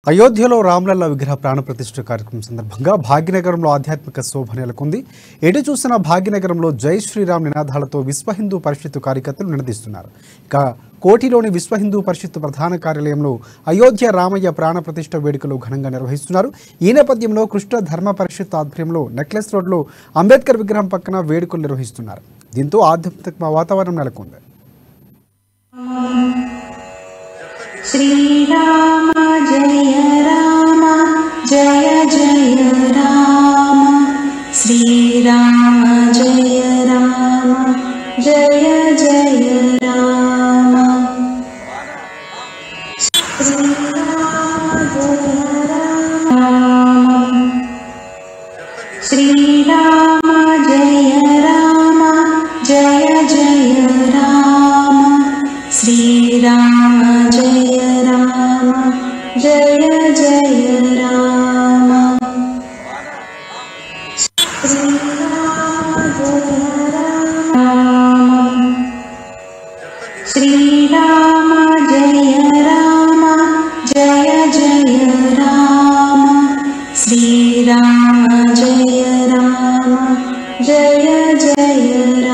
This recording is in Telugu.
అయోధ్యలో రామలల్ల విగ్రహ ప్రాణప్రతిష్ఠ కార్యక్రమం సందర్భంగా భాగ్యనగరంలో ఆధ్యాత్మిక శోభ నెలకొంది. ఎటు చూసిన భాగ్యనగరంలో జై శ్రీరామ్ నినాదాలతో విశ్వ హిందూ పరిషత్తు కార్యకర్తలు నినదిస్తున్నారు. ఇక కోటిలోని విశ్వ హిందూ పరిషత్తు ప్రధాన కార్యాలయంలో అయోధ్య రామయ్య ప్రాణప్రతిష్ఠ వేడుకలు ఘనంగా నిర్వహిస్తున్నారు. ఈ నేపథ్యంలో కృష్ణ ధర్మ పరిషత్ ఆధ్వర్యంలో నెక్లెస్ రోడ్లో అంబేద్కర్ విగ్రహం పక్కన వేడుకలు నిర్వహిస్తున్నారు. దీంతో ఆధ్యాత్మిక వాతావరణం నెలకొంది. श्रीराम जय राम जय जय राम श्रीराम जय राम जय जय राम श्रीराम जय राम जय जय राम श्रीराम जय राम जय जय राम श्रीराम जय राम जय जय राम श्रीराम जय राम जय जय